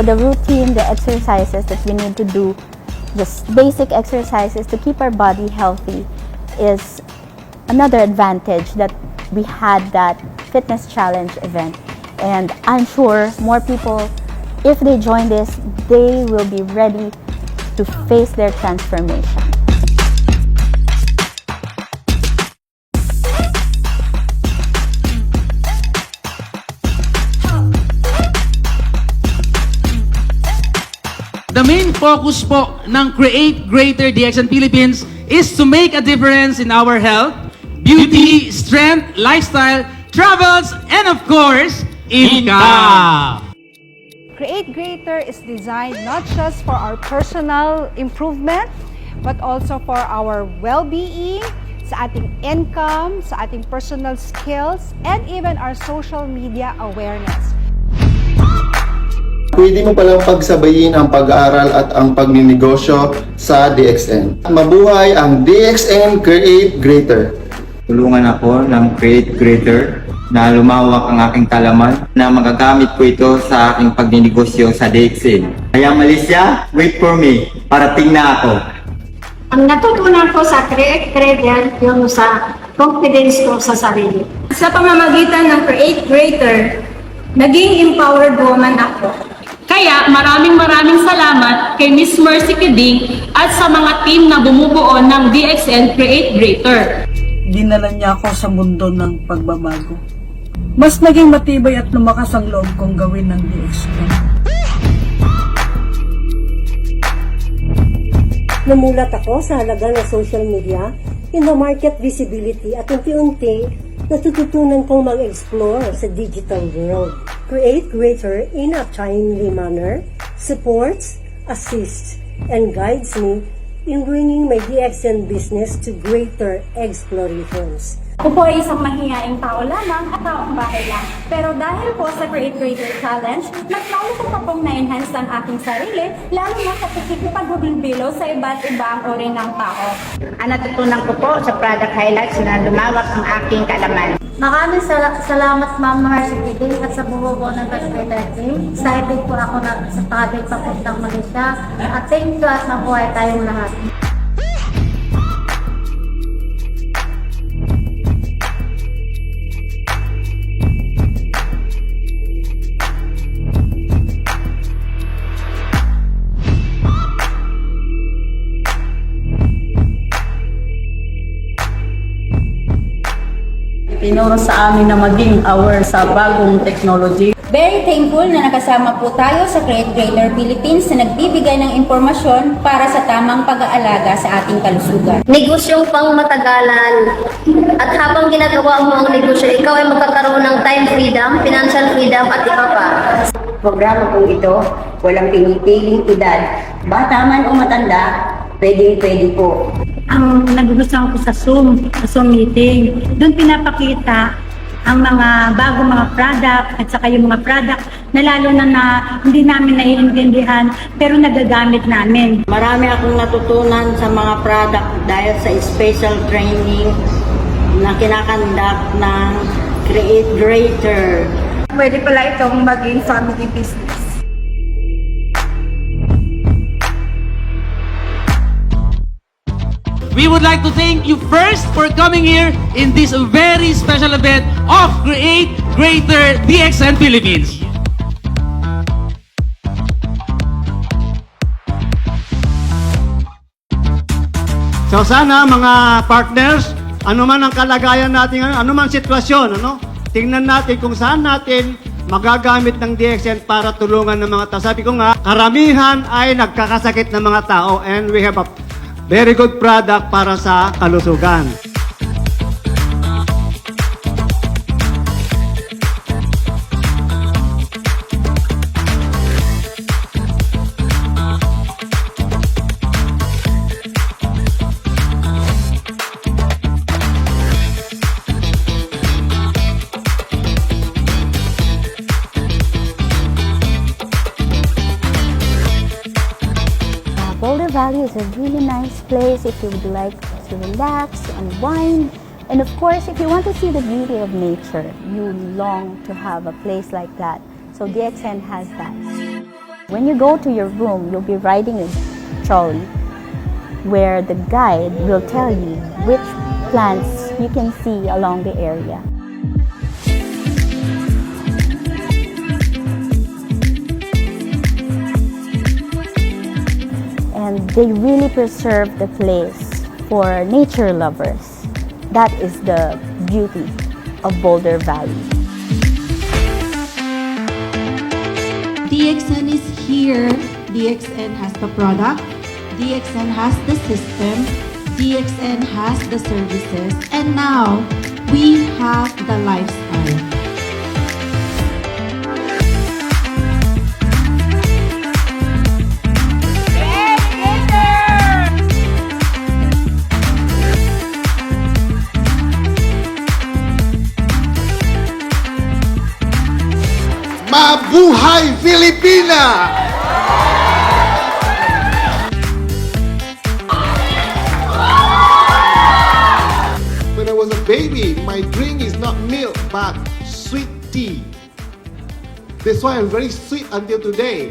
the routine, the exercises that we need to do, just basic exercises to keep our body healthy, is another advantage that we had that fitness challenge event. And I'm sure more people, if they join this, they will be ready to face their transformation. The main focus po ng Create Greater DXN Philippines is to make a difference in our health, beauty, strength, lifestyle, travels, and of course, income. Create Greater is designed not just for our personal improvement, but also for our well-being, sa ating income, sa ating personal skills, and even our social media awareness. Pwede mo palang pagsabayin ang pag-aaral at ang pagninegosyo sa DXN. Mabuhay ang DXN Create Greater! Tulungan ako ng Create Greater na lumawak ang aking kalaman na magagamit ko ito sa aking pagninegosyo sa DXN. Kaya Malaysia, wait for me, parating na ako. Ang natutunan ko sa Create Greater yung sa confidence ko sa sarili. Sa pamamagitan ng Create Greater, naging empowered woman ako. Kaya maraming salamat kay Miss Mercy Kiding at sa mga team na bumubuo ng DXN Create Greater. Dinala niya ako sa mundo ng pagbabago. Mas naging matibay at lumakas ang loob kong gawin ng DXN. Namulat ako sa halaga ng social media in the market visibility at unti-unti natututunan kong mag-explore sa digital world. Create Greater in a timely manner, supports, assists, and guides me in bringing my DXN business to greater explorations. Ako po ay isang mahihaing tao lamang at taong bahay lang. Pero dahil po sa Create Greater Challenge, mas lalo ko pa pong na-enhance ang aking sarili, lalo na sa pakikipaghubilbilo sa iba't ibang uri ng tao. Ang natutunan ko po sa product highlights na lumawak ang aking kalaman. Maraming salamat Ma'am Mercy Kiding at sa buo po ng Create Greater team. Excited po ako na sa travel papuntang Malaysia. At thank you at mabuhay tayong lahat. Tinuro sa amin na maging aware sa bagong technology. Very thankful na nakasama po tayo sa Create Greater Philippines na nagbibigay ng impormasyon para sa tamang pag-aalaga sa ating kalusugan. Negosyong pang matagalan at habang ginagawa mo ang negosyo, ikaw ay magkakaroon ng time freedom, financial freedom at iba pa. Programa pong ito, walang pinipiling edad. Bata man o matanda, pwede po. Ang nagugustuhan ko sa Zoom meeting, doon pinapakita ang mga bagong mga product at saka yung mga product na lalo na hindi namin naiintindihan pero nagagamit namin. Marami akong natutunan sa mga product dahil sa special training na kinakandak ng Create Greater. Pwede pala itong maging family business. We would like to thank you first for coming here in this very special event of Create Greater DXN Philippines. So sana mga partners, ano man ang kalagayan natin ngayon, ano man sitwasyon, tingnan natin kung saan natin magagamit ng DXN para tulungan ng mga tao. Sabi ko nga, karamihan ay nagkakasakit ng mga tao and we have a very good product para sa kalusugan. Boulder Valley is a really nice place if you would like to relax, to unwind, and of course, if you want to see the beauty of nature, you long to have a place like that. So DXN has that. When you go to your room, you'll be riding a trolley where the guide will tell you which plants you can see along the area. And they really preserve the place for nature lovers. That is the beauty of Boulder Valley. DXN is here. DXN has the product. DXN has the system. DXN has the services. And now, we have the lifestyle. Mabuhay Filipina! When I was a baby, my drink is not milk but sweet tea. That's why I'm very sweet until today.